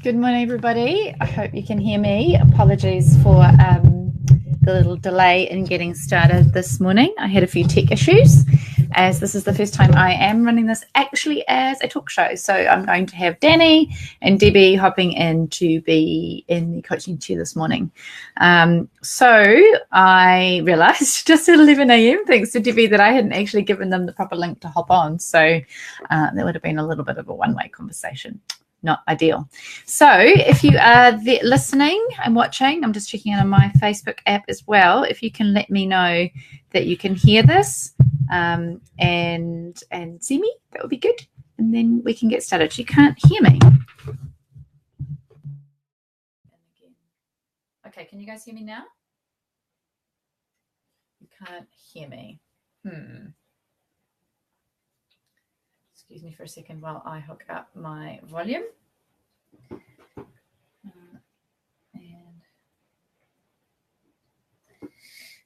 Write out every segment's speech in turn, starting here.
Good morning, everybody. I hope you can hear me. Apologies for the little delay in getting started this morning. I had a few tech issues, as this is the first time I am running this actually as a talk show. So I'm going to have Danny and Debbie hopping in to be in the coaching chair this morning. So I realised just at 11 a.m, thanks to Debbie, that I hadn't actually given them the proper link to hop on. So that would have been a little bit of a one-way conversation. Not ideal. So if you are listening and watching, I'm just checking in on my Facebook app as well. If you can let me know that you can hear this and see me, that would be good. And then we can get started. You can't hear me. Okay, can you guys hear me now? You can't hear me. Excuse me for a second while I hook up my volume. And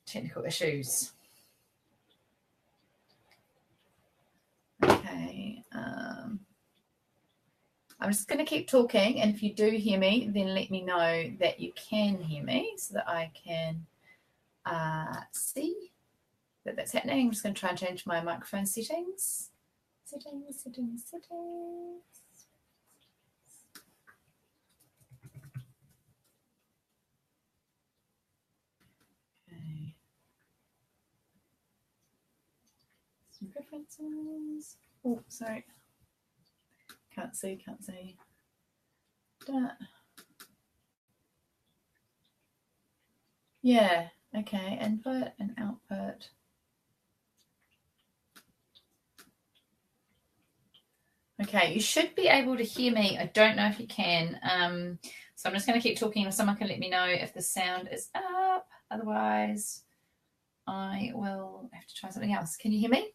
technical issues. Okay. I'm just going to keep talking, and if you do hear me, then let me know that you can hear me so that I can see that that's happening. I'm just going to try and change my microphone settings. Settings. Okay. Some preferences. Oh, sorry. Can't see. That. Yeah. Okay. Input and output. Okay, you should be able to hear me. I don't know if you can. So I'm just going to keep talking. If someone can let me know if the sound is up. Otherwise, I will have to try something else. Can you hear me?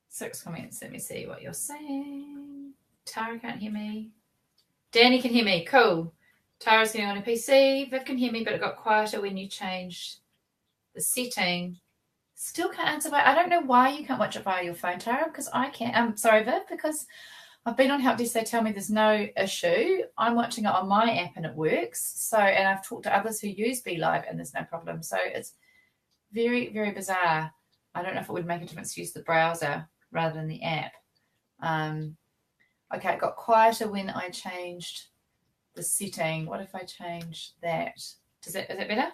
6 comments. Let me see what you're saying. Tara can't hear me. Danny can hear me. Cool. Tara's getting on a PC. Viv can hear me, but it got quieter when you changed the setting. Still can't answer. I don't know why you can't watch it via your phone, Tara, because I can. I'm sorry, Viv, because I've been on Help Desk. They tell me there's no issue. I'm watching it on my app and it works. So, and I've talked to others who use BeLive and there's no problem. So it's very, very bizarre. I don't know if it would make a difference to use the browser rather than the app. Okay, it got quieter when I changed the setting. What if I change that? Is that better?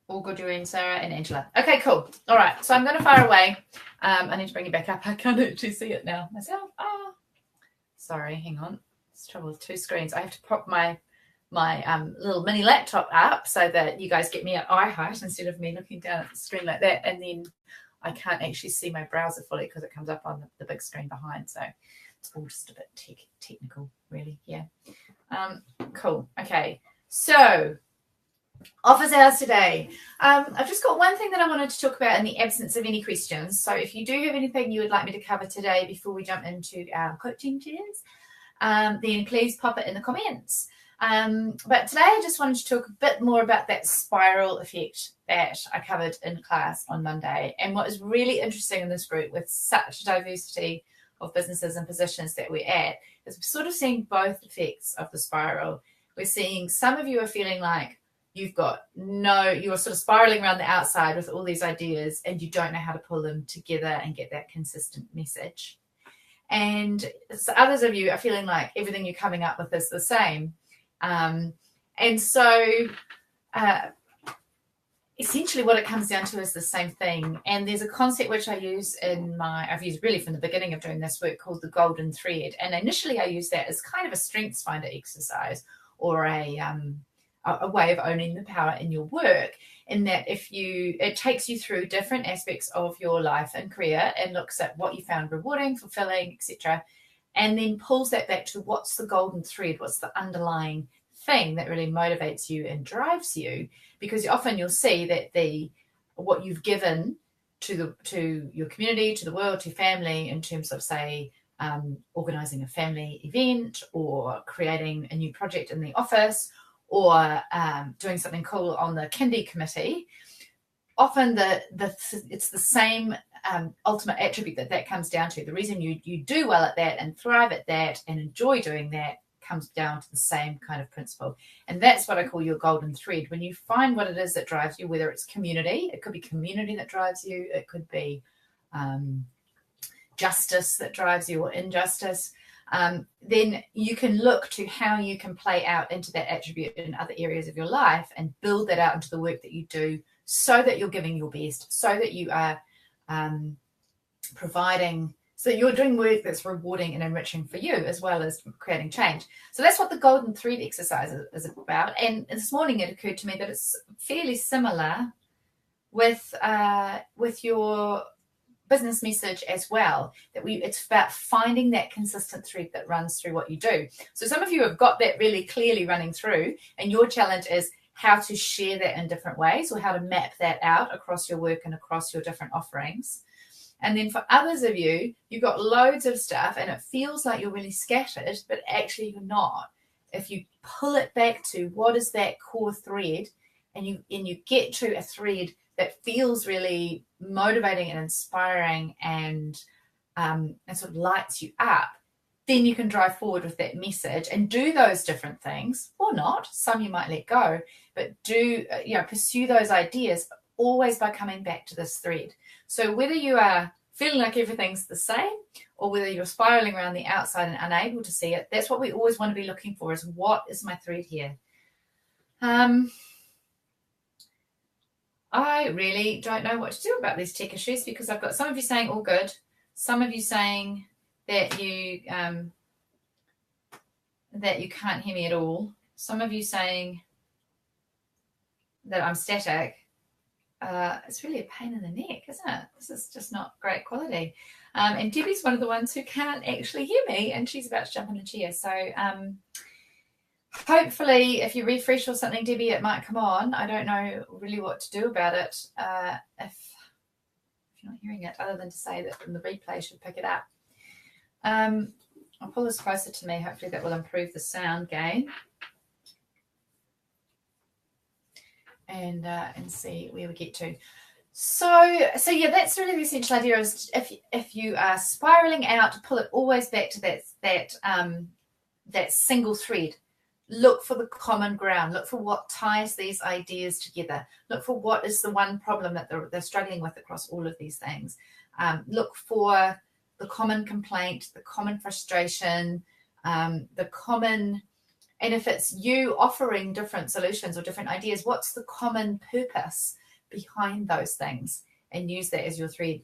All good, Doreen, Sarah, and Angela. Okay, cool. All right, so I'm going to fire away. I need to bring it back up. I can't actually see it now myself. Sorry, hang on. It's trouble with 2 screens. I have to prop my little mini laptop up so that you guys get me at eye height instead of me looking down at the screen like that. And then I can't actually see my browser fully because it comes up on the big screen behind. So it's all just a bit technical, really. Yeah. Cool. Okay. So office hours today. I've just got one thing that I wanted to talk about in the absence of any questions. So if you do have anything you would like me to cover today before we jump into our coaching chairs, then please pop it in the comments. But today I just wanted to talk a bit more about that spiral effect that I covered in class on Monday. And what is really interesting in this group with such diversity of businesses and positions that we're at is we're sort of seeing both effects of the spiral. We're seeing some of you are feeling like you're sort of spiraling around the outside with all these ideas and you don't know how to pull them together and get that consistent message. And others of you are feeling like everything you're coming up with is the same. And so essentially what it comes down to is the same thing. And there's a concept which I've used really from the beginning of doing this work called the golden thread. And initially I used that as kind of a strengths finder exercise or a way of owning the power in your work, in that it takes you through different aspects of your life and career and looks at what you found rewarding, fulfilling, etc., and then pulls that back to what's the golden thread, what's the underlying thing that really motivates you and drives you, because often you'll see that what you've given to your community, to the world, to family, in terms of, say, organising a family event or creating a new project in the office or doing something cool on the kindy committee, often it's the same ultimate attribute that comes down to, the reason you do well at that and thrive at that and enjoy doing that, comes down to the same kind of principle. And that's what I call your golden thread. When you find what it is that drives you, whether it's community, it could be community that drives you, it could be justice that drives you, or injustice, then you can look to how you can play out into that attribute in other areas of your life and build that out into the work that you do, so that you're giving your best, so that you are providing, so that you're doing work that's rewarding and enriching for you, as well as creating change. So that's what the golden thread exercise is about. And this morning it occurred to me that it's fairly similar with your business message as well, that it's about finding that consistent thread that runs through what you do. So some of you have got that really clearly running through, and your challenge is how to share that in different ways, or how to map that out across your work and across your different offerings. And then for others of you, you've got loads of stuff and it feels like you're really scattered, but actually you're not. If you pull it back to what is that core thread, and you get to a thread that feels really motivating and inspiring and sort of lights you up, then you can drive forward with that message and do those different things, or not. Some you might let go, but pursue those ideas, always by coming back to this thread. So whether you are feeling like everything's the same, or whether you're spiraling around the outside and unable to see it, that's what we always want to be looking for, is what is my thread here? I really don't know what to do about these tech issues, because I've got some of you saying all good, some of you saying that you can't hear me at all, some of you saying that I'm static. It's really a pain in the neck, isn't it? This is just not great quality. And Debbie's one of the ones who can't actually hear me, and she's about to jump in a chair. So hopefully if you refresh or something, Debbie, it might come on. I don't know really what to do about it if you're not hearing it, other than to say that the replay should pick it up. I'll pull this closer to me. Hopefully that will improve the sound gain. And see where we get to. So yeah, that's really the essential idea, is if you are spiraling out, to pull it always back to that single thread. Look for the common ground. Look for what ties these ideas together. Look for what is the one problem that they're struggling with across all of these things. Look for the common complaint, the common frustration, the common. And if it's you offering different solutions or different ideas, what's the common purpose behind those things? And use that as your thread.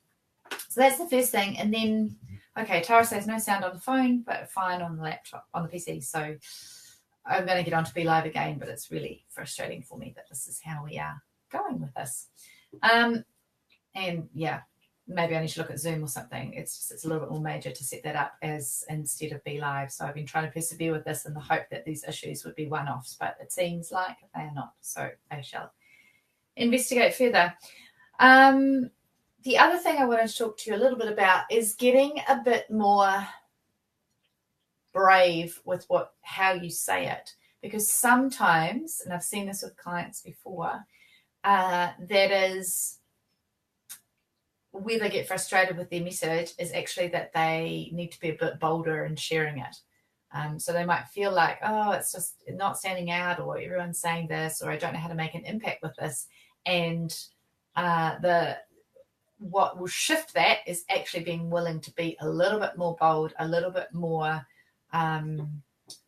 So that's the first thing. And then, okay, Tara says no sound on the phone, but fine on the laptop, on the PC. So I'm going to get on to Be Live again, but it's really frustrating for me that this is how we are going with this. And yeah, maybe I need to look at Zoom or something. It's a little bit more major to set that up as instead of Be Live. So I've been trying to persevere with this in the hope that these issues would be one-offs, but it seems like they are not. So I shall investigate further. The other thing I wanted to talk to you a little bit about is getting a bit more brave with how you say it, because sometimes, and I've seen this with clients before, that is where they get frustrated with their message, is actually that they need to be a bit bolder in sharing it. So they might feel like, oh, it's just not standing out, or everyone's saying this, or I don't know how to make an impact with this. And what will shift that is actually being willing to be a little bit more bold, a little bit more in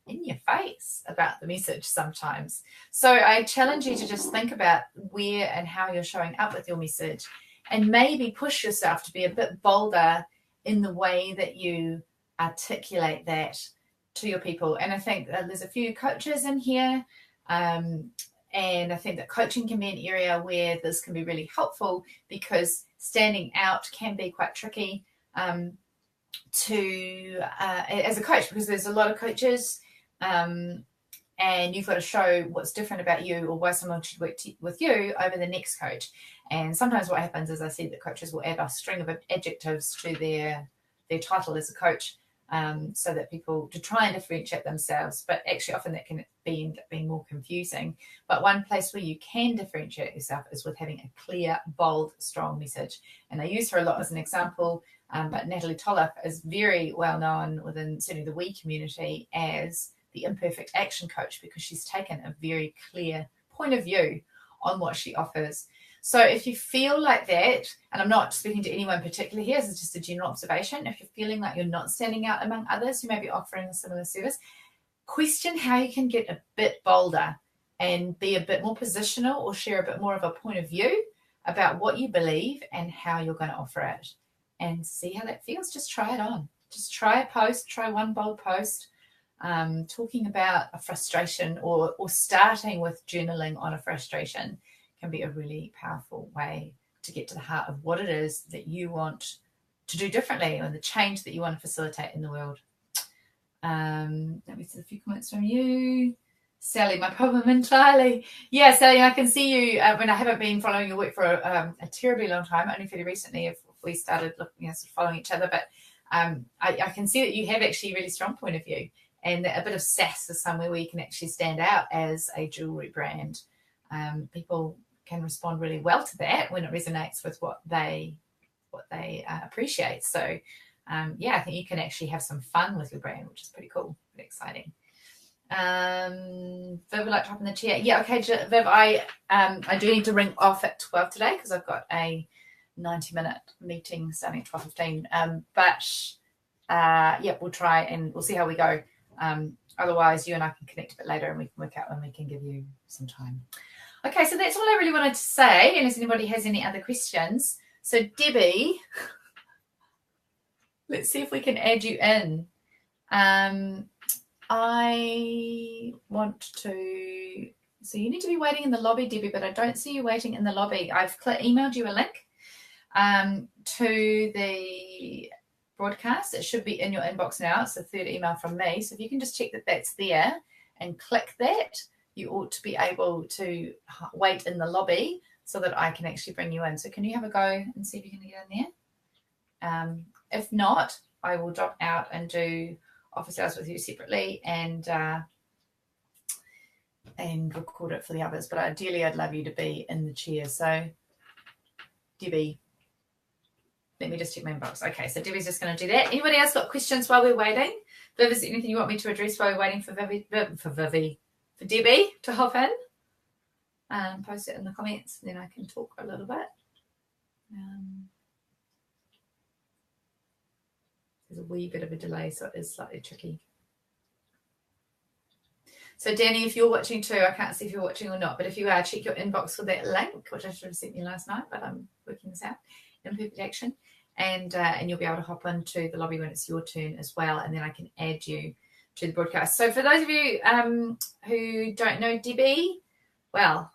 your face about the message sometimes. So I challenge you to just think about where and how you're showing up with your message, and maybe push yourself to be a bit bolder in the way that you articulate that to your people. And I think there's a few coaches in here, and I think that coaching can be an area where this can be really helpful, because standing out can be quite tricky as a coach, because there's a lot of coaches, and you've got to show what's different about you, or why someone should work with you over the next coach. And sometimes what happens is I see that coaches will add a string of adjectives to their title as a coach, so that people to try and differentiate themselves. But actually, often that can end up being more confusing. But one place where you can differentiate yourself is with having a clear, bold, strong message. And I use her a lot as an example. But Natalie Tolloff is very well known within certainly the WE community as the imperfect action coach, because she's taken a very clear point of view on what she offers. So if you feel like that, and I'm not speaking to anyone particular here, this is just a general observation, if you're feeling like you're not standing out among others who may be offering a similar service, question how you can get a bit bolder and be a bit more positional or share a bit more of a point of view about what you believe and how you're going to offer it, and see how that feels. Just try it on. Just try a post, try one bold post, talking about a frustration or starting with journaling on a frustration can be a really powerful way to get to the heart of what it is that you want to do differently and the change that you want to facilitate in the world. Let me see a few comments from you. Sally, my problem entirely. Yeah, Sally, I can see you when I haven't been following your work for a terribly long time, only fairly recently if we started looking, sort of following each other, but I can see that you have actually a really strong point of view, and that a bit of sass is somewhere where you can actually stand out as a jewellery brand. People can respond really well to that when it resonates with what they appreciate. So I think you can actually have some fun with your brand, which is pretty cool, pretty exciting. Viv would like to hop in the chair. Yeah, okay, Viv, I do need to ring off at 12 today because I've got a 90-minute meeting starting at 12:15. We'll try and we'll see how we go. Otherwise, you and I can connect a bit later and we can work out when we can give you some time. Okay, so that's all I really wanted to say, unless anybody has any other questions. So, Debbie, let's see if we can add you in. I want to... So you need to be waiting in the lobby, Debbie, but I don't see you waiting in the lobby. I've emailed you a link to the broadcast. It should be in your inbox now. It's the third email from me. So if you can just check that that's there and click that, you ought to be able to wait in the lobby so that I can actually bring you in. So can you have a go and see if you can get in there? If not, I will drop out and do office hours with you separately and record it for the others. But ideally, I'd love you to be in the chair. So, Debbie, let me just check my inbox. Okay, so Debbie's just going to do that. Anybody else got questions while we're waiting? Viv, is there anything you want me to address while we're waiting for Debbie to hop in? Post it in the comments, then I can talk a little bit. There's a wee bit of a delay, so it is slightly tricky. So, Danny, if you're watching too, I can't see if you're watching or not, but if you are, check your inbox for that link, which I should have sent you last night, but I'm working this out in perfect action. And you'll be able to hop into the lobby when it's your turn as well, and then I can add you to the broadcast. So for those of you who don't know Debbie, well,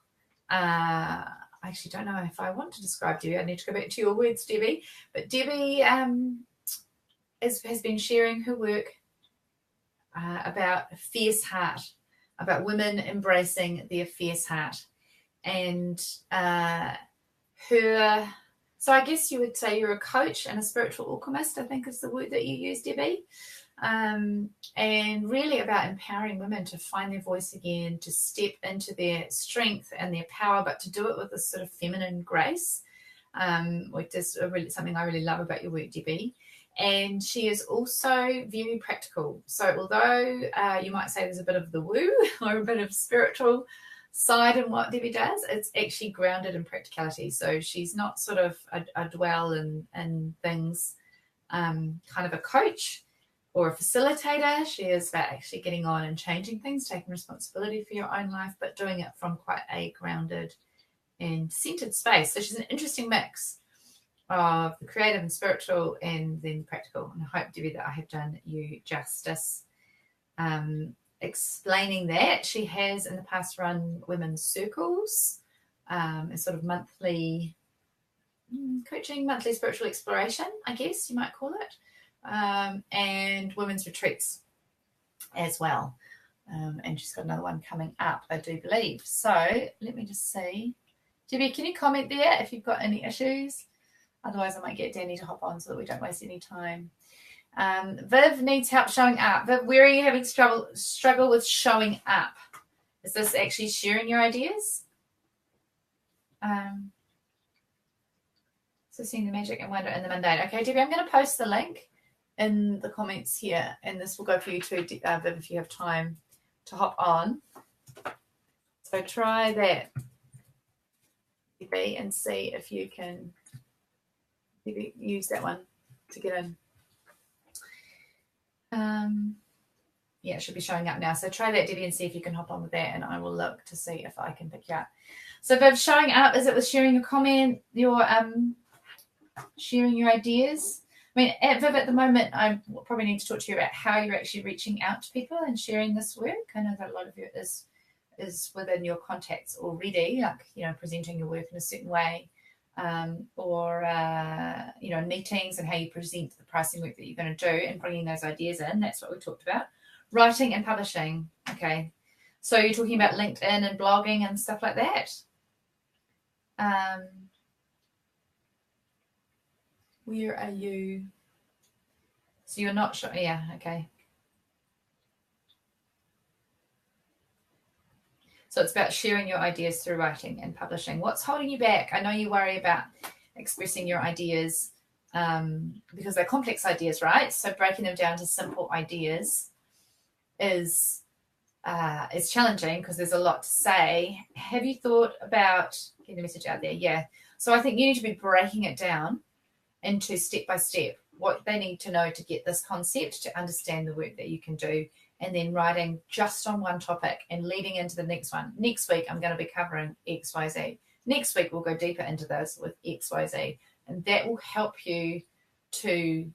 I actually don't know if I want to describe Debbie. I need to go back to your words, Debbie. But Debbie has been sharing her work about a fierce heart, about women embracing their fierce heart. And so I guess you would say you're a coach and a spiritual alchemist, I think is the word that you use, Debbie. And really about empowering women to find their voice again, to step into their strength and their power, but to do it with this sort of feminine grace, which is something I really love about your work, Debbie. And she is also very practical. So although you might say there's a bit of the woo or a bit of spiritual side in what Debbie does, it's actually grounded in practicality. So she's not sort of a dwell in things, kind of a coach or a facilitator. She is about actually getting on and changing things, taking responsibility for your own life, but doing it from quite a grounded and centered space. So she's an interesting mix of the creative and spiritual and then practical. And I hope, Debbie, that I have done you justice explaining that. She has in the past run women's circles, a sort of monthly coaching, monthly spiritual exploration, I guess you might call it, and women's retreats as well. And she's got another one coming up, I do believe. So let me just see. Debbie, can you comment there if you've got any issues? Otherwise, I might get Danny to hop on so that we don't waste any time. Viv needs help showing up. Viv, where are you having struggle with showing up? Is this actually sharing your ideas? So seeing the magic and wonder in the mundane. Okay, Debbie, I'm going to post the link in the comments here, and this will go for you too, Viv, if you have time to hop on. So try that, Debbie, and see if you can use that one to get in. Yeah, it should be showing up now. So try that, Debbie, and see if you can hop on with that, and I will look to see if I can pick you up. So Viv, showing up, is it with sharing your comment, your sharing your ideas? I mean, Viv, at the moment, I probably need to talk to you about how you're actually reaching out to people and sharing this work. I know that a lot of it is within your contacts already, like, you know, presenting your work in a certain way, or you know, meetings and how you present the pricing work that you're going to do and bringing those ideas in. That's what we talked about. Writing and publishing. Okay. So you're talking about LinkedIn and blogging and stuff like that. Where are you? So you're not sure. Yeah. Okay. So it's about sharing your ideas through writing and publishing. What's holding you back? I know you worry about expressing your ideas because they're complex ideas, right? So breaking them down to simple ideas is challenging because there's a lot to say. Have you thought about getting the message out there? Yeah. So I think you need to be breaking it down into step by step what they need to know to get this concept, to understand the work that you can do, and then writing just on one topic and leading into the next one. Next week, I'm going to be covering X, Y, Z. Next week, we'll go deeper into this with X, Y, Z. And that will help you to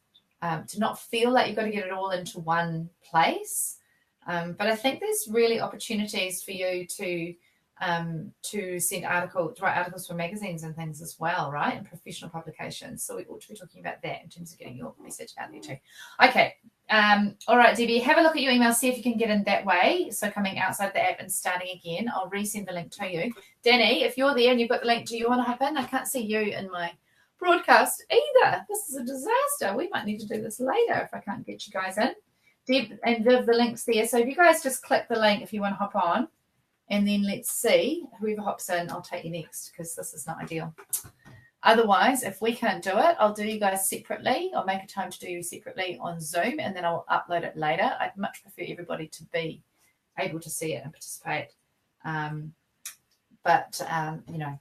not feel like you've got to get it all into one place. But I think there's really opportunities for you to write articles for magazines and things as well, right? And professional publications. So we ought to be talking about that in terms of getting your message out there too. Okay. All right, Debbie, have a look at your email, see if you can get in that way. So coming outside the app and starting again, I'll resend the link to you. Danny, if you're there and you've got the link, do you want to hop in? I can't see you in my broadcast either. This is a disaster. We might need to do this later if I can't get you guys in. Deb and Viv, the link's there. So if you guys just click the link if you want to hop on, and then let's see. Whoever hops in, I'll take you next because this is not ideal. Otherwise, if we can't do it, I'll do you guys separately. I'll make a time to do you separately on Zoom, and then I'll upload it later. I'd much prefer everybody to be able to see it and participate. But you know,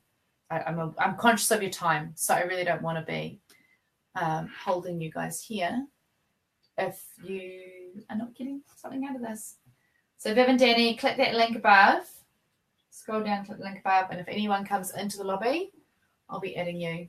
I'm conscious of your time, so I really don't want to be holding you guys here if you are not getting something out of this. So Viv and Danny, click that link above. Scroll down, click the link above, and if anyone comes into the lobby, I'll be adding you.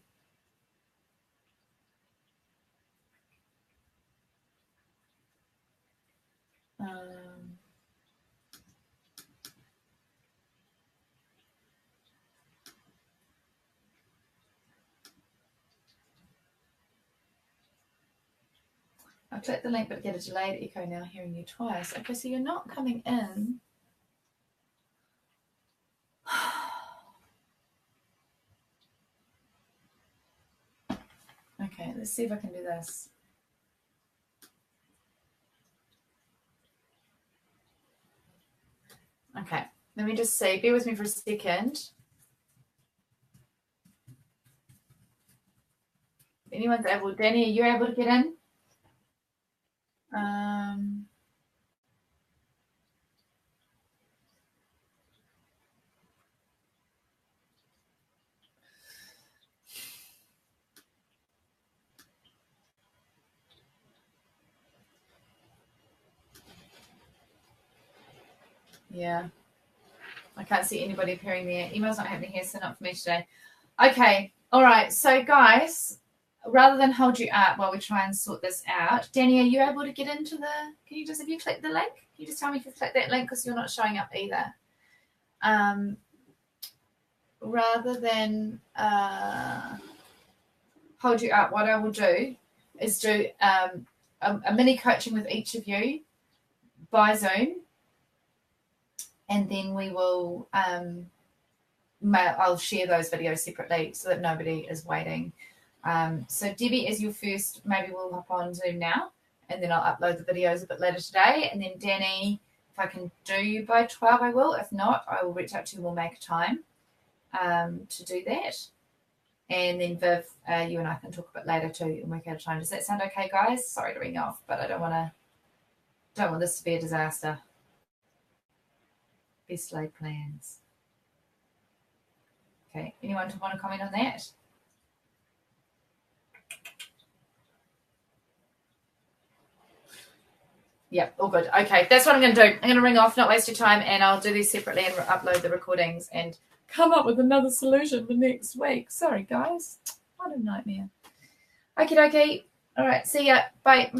I'll click the link but get a delayed echo now, hearing you twice. Okay, so you're not coming in. Okay, let's see if I can do this. Okay, let me just see. Bear with me for a second. Anyone's able, Danny, are you able to get in? Yeah. I can't see anybody appearing there. Email's not happening here, so not for me today. Okay. All right. So, guys, rather than hold you up while we try and sort this out, Danny, are you able to get into the... Can you just, if you click the link, can you just tell me if you click that link because you're not showing up either? Rather than hold you up, what I will do is do a mini coaching with each of you by Zoom. And then we will, I'll share those videos separately so that nobody is waiting. So Debbie is your first. Maybe we'll hop on Zoom now. and then I'll upload the videos a bit later today. And then Danny, if I can do you by 12, I will. If not, I will reach out to you and we'll make time to do that. And then Viv, you and I can talk a bit later too and work out a time. Does that sound okay, guys? Sorry to ring off, but I don't want this to be a disaster. Best laid plans. Okay, anyone want to comment on that? Yeah, all good. Okay, that's what I'm going to do. I'm going to ring off, not waste your time, and I'll do these separately and upload the recordings and come up with another solution for next week. Sorry, guys. What a nightmare. Okie dokie. All right, see ya. Bye.